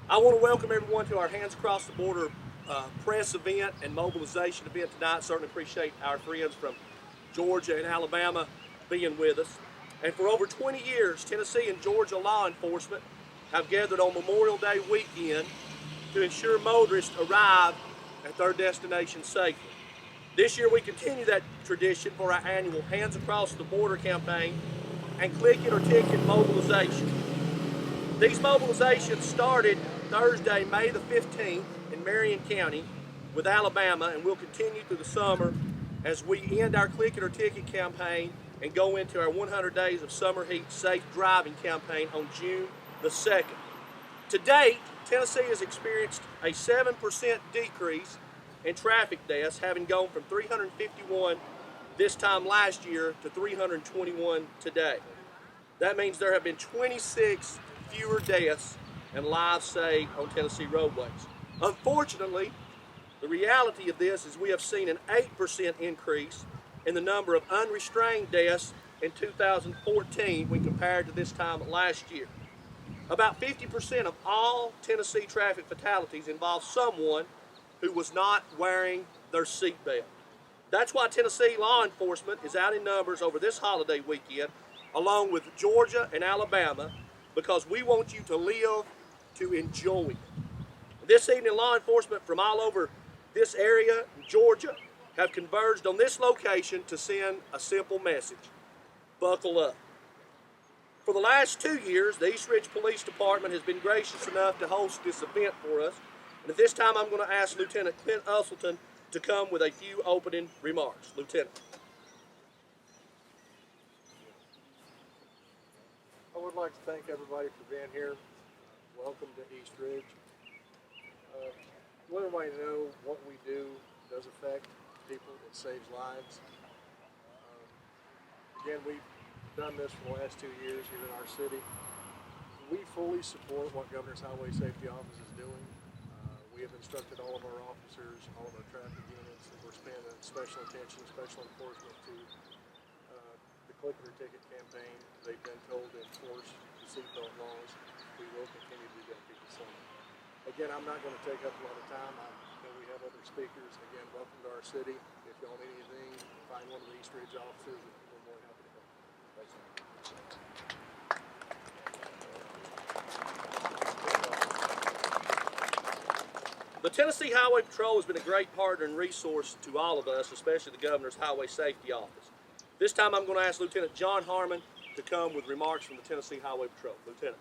I want to welcome everyone to our Hands Across the Border press event and mobilization event tonight. Certainly appreciate our friends from Georgia and Alabama being with us. And for over 20 years, Tennessee and Georgia law enforcement have gathered on Memorial Day weekend to ensure motorists arrive at their destination safely. This year we continue that tradition for our annual Hands Across the Border campaign and Click It or Ticket mobilization. These mobilizations started Thursday, May the 15th in Marion County with Alabama and will continue through the summer as we end our Click It or Ticket campaign and go into our 100 Days of Summer Heat Safe Driving campaign on June the 2nd. To date, Tennessee has experienced a 7% decrease in traffic deaths, having gone from 351 this time last year to 321 today. That means there have been 26 fewer deaths and lives saved on Tennessee roadways. Unfortunately, the reality of this is we have seen an 8% increase in the number of unrestrained deaths in 2014 when compared to this time last year. About 50% of all Tennessee traffic fatalities involve someone who was not wearing their seatbelt. That's why Tennessee law enforcement is out in numbers over this holiday weekend, along with Georgia and Alabama, because we want you to live to enjoy it. This evening, law enforcement from all over this area, Georgia, have converged on this location to send a simple message: buckle up. For the last 2 years, the East Ridge Police Department has been gracious enough to host this event for us. And at this time, I'm going to ask Lieutenant Clint Uselton to come with a few opening remarks. Lieutenant. I would like to thank everybody for being here. Welcome to East Ridge. Let everybody know what we do does affect people. It saves lives. Again, we've done this for the last 2 years here in our city. We fully support what Governor's Highway Safety Office is doing. We have instructed all of our officers, all of our traffic units, that we're spending special attention, special enforcement to the Click It or Ticket campaign. They've been told to enforce the seatbelt laws. We will continue to do that through the summer. Again, I'm not going to take up a lot of time. I know we have other speakers. Again, welcome to our city. If y'all need anything, find one of the East Ridge officers, and we're more than happy to help. Thanks. The Tennessee Highway Patrol has been a great partner and resource to all of us, especially the Governor's Highway Safety Office. This time I'm going to ask Lieutenant John Harmon to come with remarks from the Tennessee Highway Patrol. Lieutenant.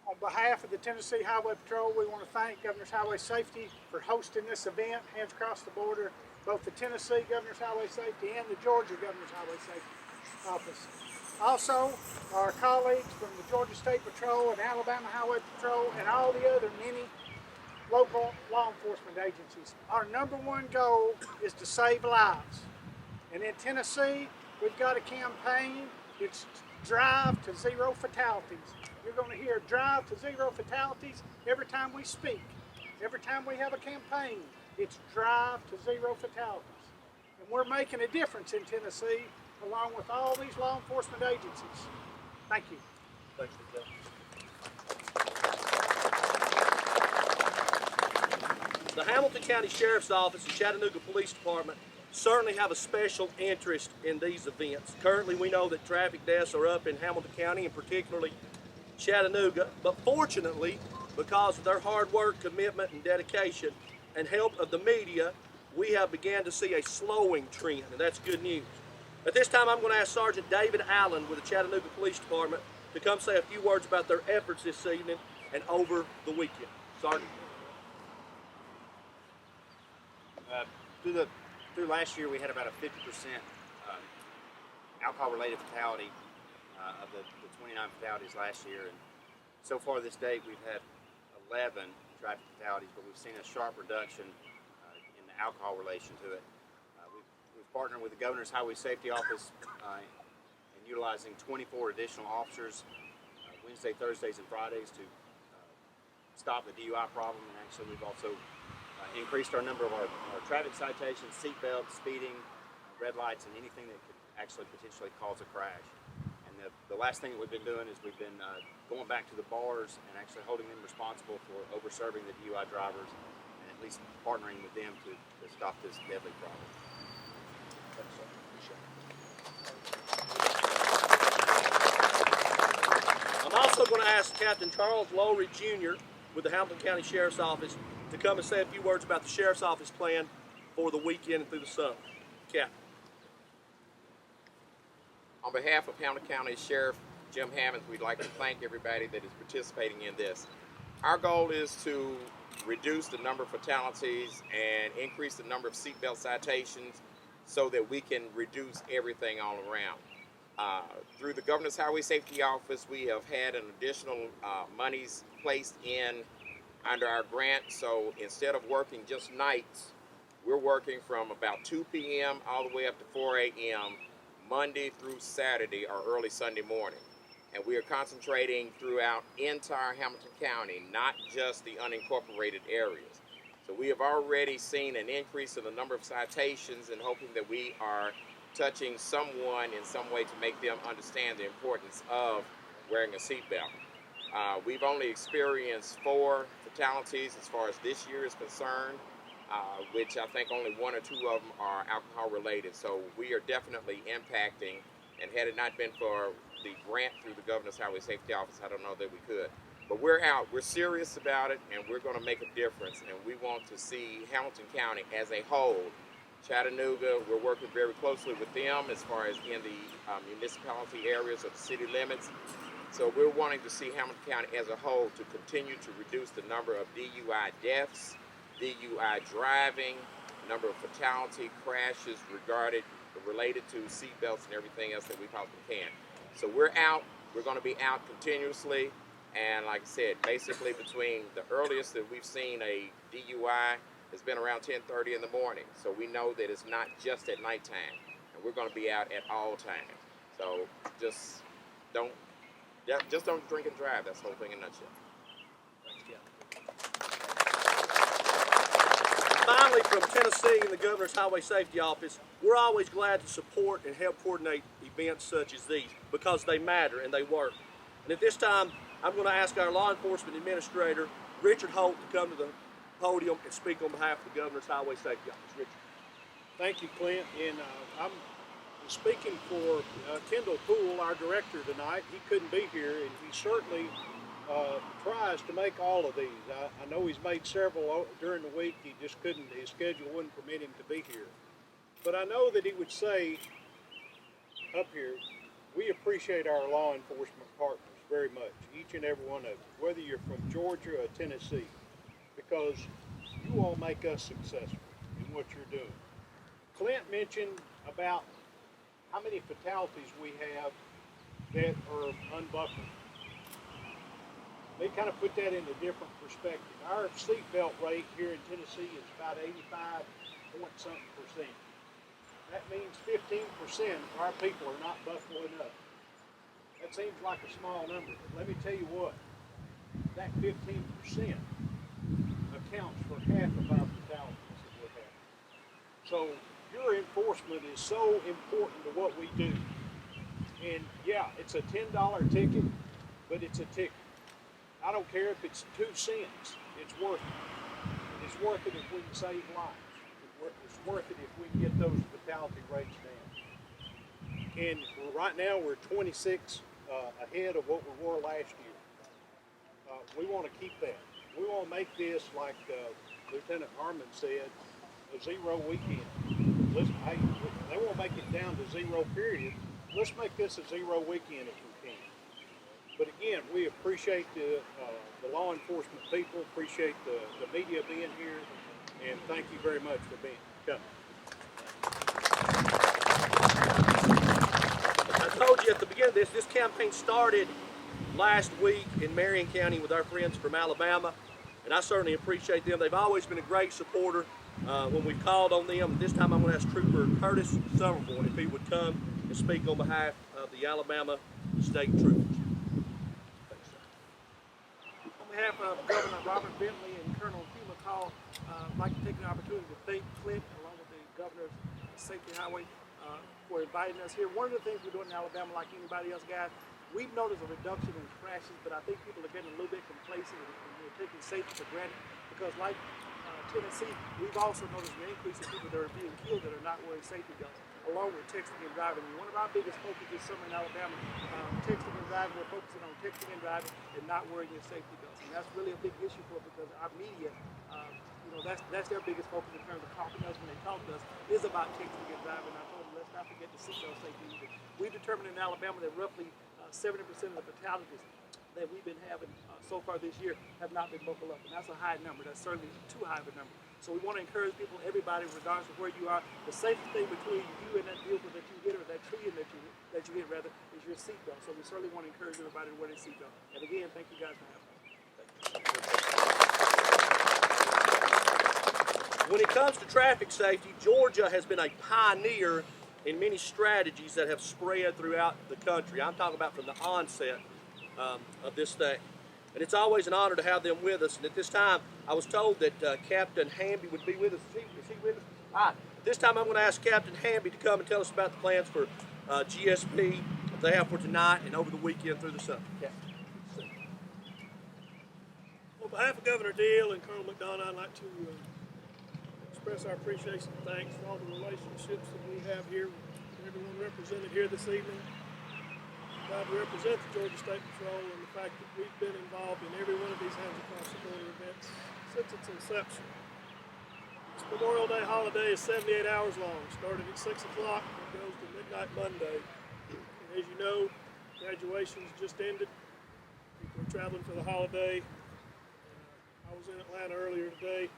On behalf of the Tennessee Highway Patrol, we want to thank Governor's Highway Safety for hosting this event, Hands Across the Border, both the Tennessee Governor's Highway Safety and the Georgia Governor's Highway Safety Office. Also, our colleagues from the Georgia State Patrol and Alabama Highway Patrol and all the other many local law enforcement agencies. Our number one goal is to save lives. And in Tennessee, we've got a campaign. It's Drive to Zero Fatalities. You're going to hear Drive to Zero Fatalities every time we speak. Every time we have a campaign, it's Drive to Zero Fatalities. And we're making a difference in Tennessee along with all these law enforcement agencies. Thank you. Thanks, Lieutenant. The Hamilton County Sheriff's Office and Chattanooga Police Department certainly have a special interest in these events. Currently, we know that traffic deaths are up in Hamilton County and particularly Chattanooga, but fortunately, because of their hard work, commitment, and dedication, and help of the media, we have begun to see a slowing trend, and that's good news. At this time, I'm going to ask Sergeant David Allen with the Chattanooga Police Department to come say a few words about their efforts this evening and over the weekend. Sergeant. Through last year, we had about a 50% alcohol-related fatality of the 29 fatalities last year, and so far this date, we've had 11 traffic fatalities, but we've seen a sharp reduction in the alcohol relation to it. We've partnered with the Governor's Highway Safety Office in utilizing 24 additional officers Wednesday, Thursdays, and Fridays to stop the DUI problem, and actually we've also increased our number of our traffic citations, seatbelts, speeding, red lights, and anything that could actually potentially cause a crash. And the last thing that we've been doing is we've been going back to the bars and actually holding them responsible for over-serving the DUI drivers and at least partnering with them to stop this deadly problem. Thanks, sir. Appreciate it. I'm also going to ask Captain Charles Lowry Jr. with the Hamilton County Sheriff's Office to come and say a few words about the Sheriff's Office plan for the weekend and through the summer. Captain. On behalf of Hamilton County Sheriff Jim Hammonds, we'd like to thank everybody that is participating in this. Our goal is to reduce the number of fatalities and increase the number of seatbelt citations so that we can reduce everything all around. Through the Governor's Highway Safety Office, we have had an additional monies placed in under our grant, so instead of working just nights, we're working from about 2 p.m. all the way up to 4 a.m. Monday through Saturday or early Sunday morning. And we are concentrating throughout entire Hamilton County, not just the unincorporated areas. So we have already seen an increase in the number of citations and hoping that we are touching someone in some way to make them understand the importance of wearing a seatbelt. We've only experienced 4 fatalities as far as this year is concerned, which I think only 1 or 2 of them are alcohol related. So we are definitely impacting, and had it not been for the grant through the Governor's Highway Safety Office, I don't know that we could. But we're out, we're serious about it, and we're going to make a difference, and we want to see Hamilton County as a whole. Chattanooga, we're working very closely with them as far as in the municipality areas or the city limits. So we're wanting to see Hamilton County as a whole to continue to reduce the number of DUI deaths, DUI driving, number of fatality crashes related to seatbelts and everything else that we possibly can. So we're out. We're going to be out continuously. And like I said, basically between the earliest that we've seen a DUI has been around 10:30 in the morning. So we know that it's not just at nighttime. And we're going to be out at all times. So just don't drink and drive. That's the whole thing in a nutshell. Finally, from Tennessee and the Governor's Highway Safety Office, we're always glad to support and help coordinate events such as these because they matter and they work. And at this time, I'm going to ask our law enforcement administrator, Richard Holt, to come to the podium and speak on behalf of the Governor's Highway Safety Office. Richard. Thank you, Clint. And I'm speaking for Kendall Poole, our director tonight. He couldn't be here, and he certainly tries to make all of these. I know he's made several during the week. He just couldn't, his schedule wouldn't permit him to be here. But I know that he would say up here, we appreciate our law enforcement partners very much, each and every one of them, whether you're from Georgia or Tennessee, because you all make us successful in what you're doing. Clint mentioned about how many fatalities we have that are unbuckled. They kind of put that in a different perspective. Our seatbelt rate here in Tennessee is about 85-point-something%. That means 15% of our people are not buckling up. That seems like a small number, but let me tell you what, that 15% accounts for half of our fatalities that we have. So your enforcement is so important to what we do. And yeah, it's a $10 ticket, but it's a ticket. I don't care if it's 2 cents, it's worth it. It's worth it if we can save lives. It's worth it if we can get those fatality rates down. And right now we're 26 ahead of what we were last year. We want to keep that. We want to make this, like Lieutenant Harmon said, a zero weekend. Hey, they won't make it down to 0 period. Let's make this a 0 weekend if we can. But again, we appreciate the law enforcement people, appreciate the media being here, and thank you very much for being here. I told you at the beginning of this campaign started last week in Marion County with our friends from Alabama, and I certainly appreciate them. They've always been a great supporter when we've called on them. This time I'm going to ask Trooper Curtis Summerville if he would come and speak on behalf of the Alabama State Troopers. On behalf of Governor Robert Bentley and Colonel Hugh McCall, I'd like to take an opportunity to thank Clint along with the Governor's Safety Highway for inviting us here. One of the things we're doing in Alabama, like anybody else, guys, we've noticed a reduction in crashes, but I think people are getting a little bit complacent and we're taking safety for granted because, like Tennessee, we've also noticed an increase in people that are being killed that are not wearing safety belts, along with texting and driving. And one of our biggest focuses this summer in Alabama, texting and driving, we're focusing on texting and driving and not wearing your safety belts. And that's really a big issue for us because our media, that's their biggest focus in terms of talking to us when they talk to us, is about texting and driving. I told them, let's not forget the seatbelt safety either. We've determined in Alabama that roughly 70% of the fatalities that we've been having so far this year have not been buckled up, and that's a high number. That's certainly too high of a number. So we want to encourage people, everybody, regardless of where you are, the safest thing between you and that vehicle that you hit, or that tree that you hit rather, is your seatbelt. So we certainly want to encourage everybody to wear their seatbelt. And again, thank you guys for having us. When it comes to traffic safety, Georgia has been a pioneer in many strategies that have spread throughout the country. I'm talking about from the onset of this thing. And it's always an honor to have them with us. And at this time, I was told that Captain Hamby would be with us. Is he with us? All right. This time I'm going to ask Captain Hamby to come and tell us about the plans for GSP that they have for tonight and over the weekend through the summer. Captain. On behalf of Governor Deal and Colonel McDonough, I'd like to express our appreciation and thanks for all the relationships that we have here with everyone represented here this evening. Proud to represent the Georgia State Patrol and the fact that we've been involved in every one of these Hands Across the Border events since its inception. This Memorial Day holiday is 78 hours long, started at 6 o'clock and goes to midnight Monday. And as you know, graduations just ended. People are traveling for the holiday. I was in Atlanta earlier today.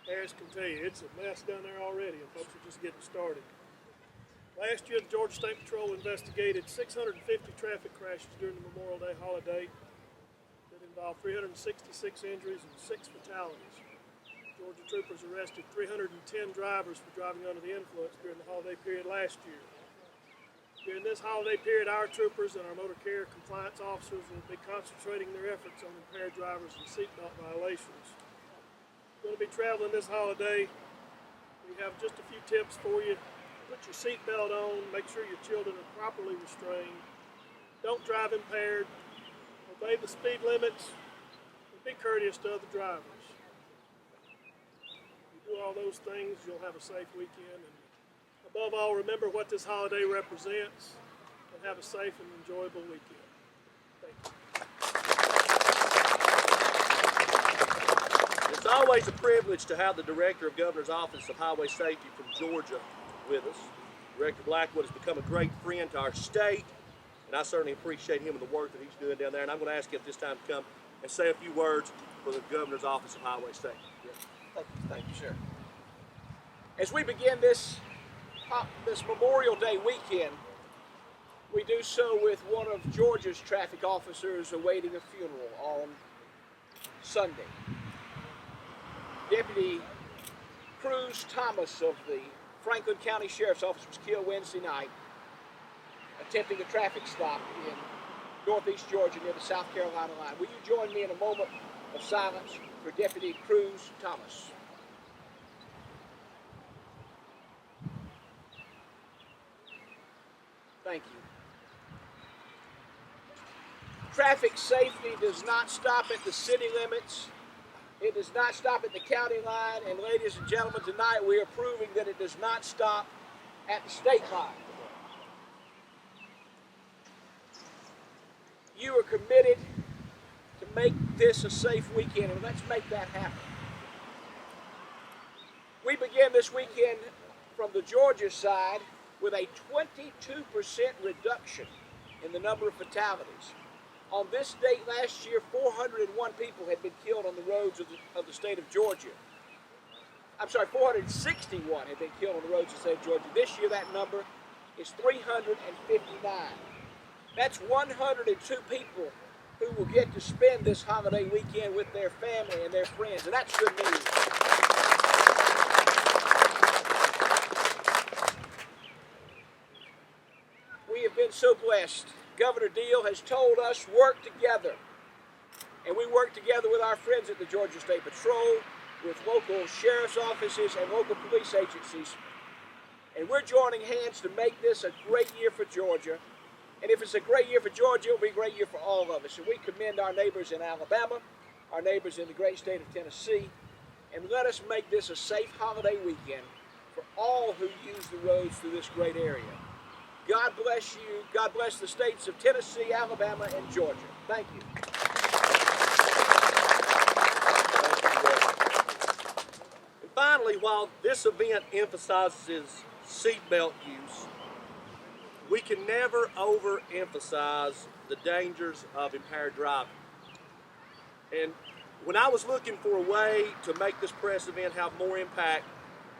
Harris can tell you, it's a mess down there already, and folks are just getting started. Last year, the Georgia State Patrol investigated 650 traffic crashes during the Memorial Day holiday that involved 366 injuries and 6 fatalities. Georgia troopers arrested 310 drivers for driving under the influence during the holiday period last year. During this holiday period, our troopers and our motor carrier compliance officers will be concentrating their efforts on impaired drivers and seatbelt violations. If you're going to be traveling this holiday, we have just a few tips for you. Put your seatbelt on, make sure your children are properly restrained. Don't drive impaired. Obey the speed limits and be courteous to other drivers. If you do all those things, you'll have a safe weekend. And above all, remember what this holiday represents and have a safe and enjoyable weekend. Thank you. It's always a privilege to have the Director of Governor's Office of Highway Safety from Georgia with us. Director Blackwood has become a great friend to our state, and I certainly appreciate him and the work that he's doing down there. And I'm going to ask him at this time to come and say a few words for the Governor's Office of Highway Safety. Thank you, sir. As we begin this Memorial Day weekend, we do so with one of Georgia's traffic officers awaiting a funeral on Sunday. Deputy Cruz Thomas of the Franklin County Sheriff's Office was killed Wednesday night attempting a traffic stop in northeast Georgia near the South Carolina line. Will you join me in a moment of silence for Deputy Cruz Thomas? Thank you. Traffic safety does not stop at the city limits. It does not stop at the county line, and ladies and gentlemen, tonight we are proving that it does not stop at the state line. You are committed to make this a safe weekend, and let's make that happen. We begin this weekend from the Georgia side with a 22% reduction in the number of fatalities. On this date last year, 401 people had been killed on the roads of the state of Georgia. I'm sorry, 461 had been killed on the roads of the state of Georgia. This year, that number is 359. That's 102 people who will get to spend this holiday weekend with their family and their friends, and that's good news. We have been so blessed. Governor Deal has told us work together. And we work together with our friends at the Georgia State Patrol, with local sheriff's offices and local police agencies. And we're joining hands to make this a great year for Georgia. And if it's a great year for Georgia, it'll be a great year for all of us. And we commend our neighbors in Alabama, our neighbors in the great state of Tennessee, and let us make this a safe holiday weekend for all who use the roads through this great area. God bless you. God bless the states of Tennessee, Alabama, and Georgia. Thank you. And finally, while this event emphasizes seatbelt use, we can never overemphasize the dangers of impaired driving. And when I was looking for a way to make this press event have more impact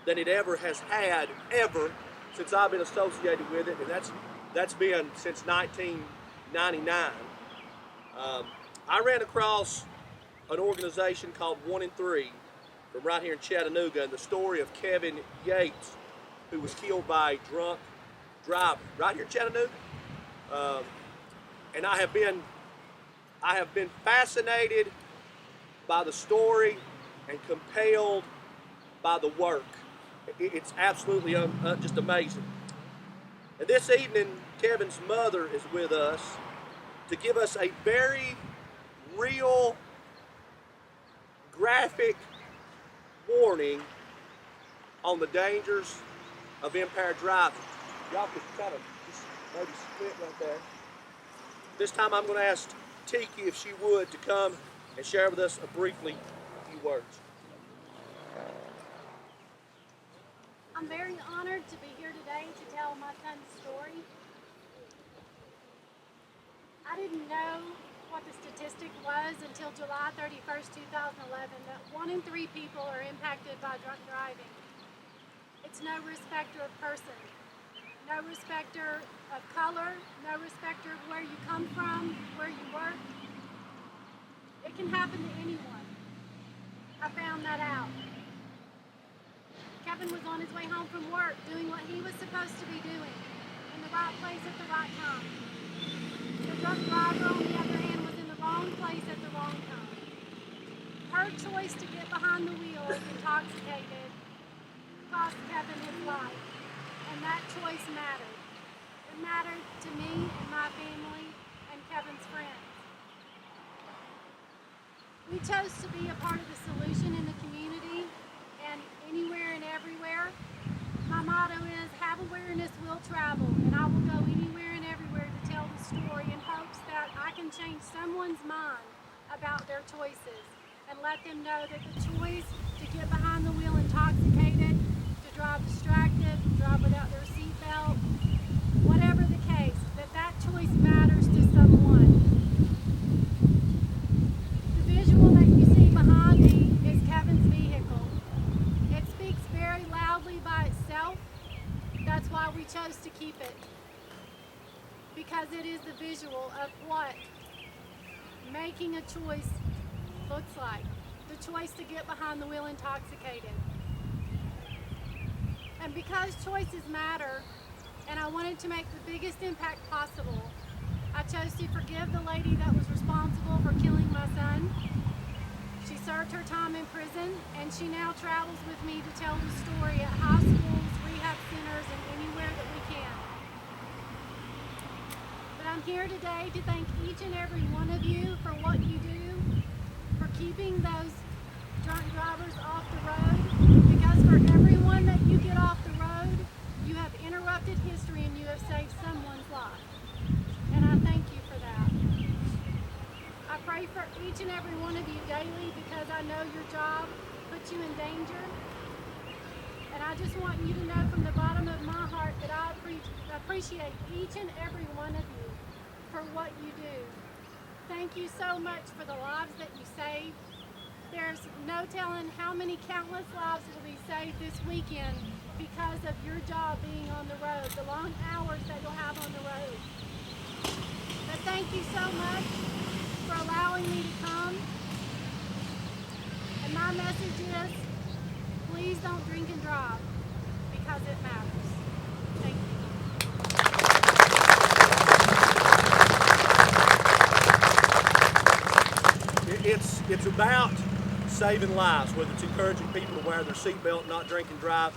than it ever has had, ever, since I've been associated with it, and that's been since 1999, I ran across an organization called 1 in 3 from right here in Chattanooga, and the story of Kevin Yates, who was killed by a drunk driver right here in Chattanooga. And I have been fascinated by the story and compelled by the work. It's absolutely just amazing. And this evening, Kevin's mother is with us to give us a very real, graphic warning on the dangers of impaired driving. Y'all could kind of just maybe split right there. This time I'm going to ask Tiki if she would to come and share with us briefly a few words. I'm very honored to be here today to tell my son's story. I didn't know what the statistic was until July 31st, 2011, that 1 in 3 people are impacted by drunk driving. It's no respecter of person, no respecter of color, no respecter of where you come from, where you work. It can happen to anyone. I found that out. Kevin was on his way home from work doing what he was supposed to be doing, in the right place at the right time. The drunk driver, on the other hand, was in the wrong place at the wrong time. Her choice to get behind the wheel intoxicated cost Kevin his life, and that choice mattered. It mattered to me and my family and Kevin's friends. We chose to be a part of the solution in the community and anywhere and everywhere. My motto is, have awareness will travel, and I will go anywhere and everywhere to tell the story in hopes that I can change someone's mind about their choices and let them know that the choice to get behind the wheel intoxicated, to drive distracted, drive without their seatbelt, whatever the case, that choice matters to someone. The visual that you see behind me is Kevin's vehicle. It speaks very loudly by itself. That's why we chose to keep it. Because it is the visual of what making a choice looks like. The choice to get behind the wheel intoxicated. And because choices matter, and I wanted to make the biggest impact possible, I chose to forgive the lady that was responsible for killing my son. She served her time in prison, and she now travels with me to tell the story at high schools, rehab centers, and anywhere that we can. But I'm here today to thank each and every one of you for what you do, for keeping those drunk drivers off the road, because for everyone that you get off the road, you have interrupted history and you have saved someone's life. And I thank you for that. I pray for each and every one of you daily because I know your job puts you in danger. And I just want you to know from the bottom of my heart that I appreciate each and every one of you for what you do. Thank you so much for the lives that you saved. There's no telling how many countless lives will be saved this weekend because of your job being on the road, the long hours that you'll have on the road. But thank you so much for allowing me to come. And my message is, please don't drink and drive because it matters. Thank you. It's about saving lives, whether it's encouraging people to wear their seatbelt, not drink and drive.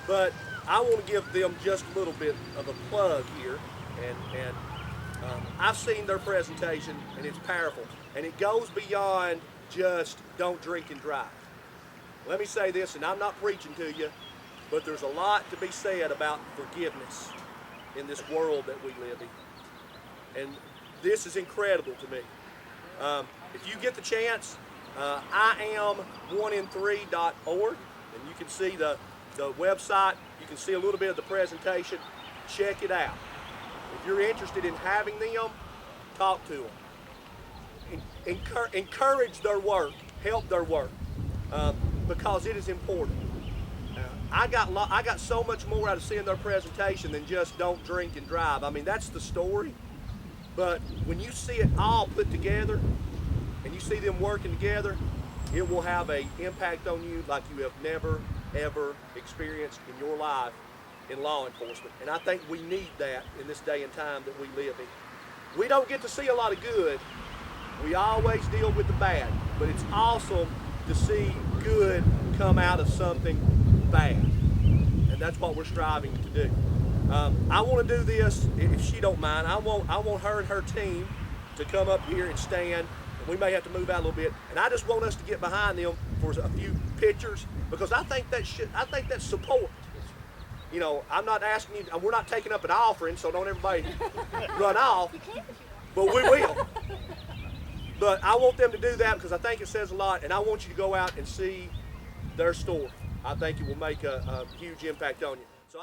But I want to give them just a little bit of a plug here, and I've seen their presentation, and it's powerful, and it goes beyond just don't drink and drive. Let me say this, and I'm not preaching to you, but there's a lot to be said about forgiveness in this world that we live in, and this is incredible to me. If you get the chance, iam1in3.org, and you can see the website, you can see a little bit of the presentation. Check it out. If you're interested in having them, talk to them. Encourage their work, help their work, because it is important. I got so much more out of seeing their presentation than just don't drink and drive. I mean, that's the story, but when you see it all put together and you see them working together, it will have an impact on you like you have never, ever experienced in your life in law enforcement. And I think we need that in this day and time that we live in. We don't get to see a lot of good. We always deal with the bad, but it's awesome to see good come out of something bad. And that's what we're striving to do. I want to do this, if she don't mind. I want her and her team to come up here and stand. We may have to move out a little bit, and I just want us to get behind them for a few pictures, because I think that's support. You know, I'm not asking you, we're not taking up an offering, so don't everybody run off, but we will. But I want them to do that because I think it says a lot, and I want you to go out and see their store. I think it will make a huge impact on you. So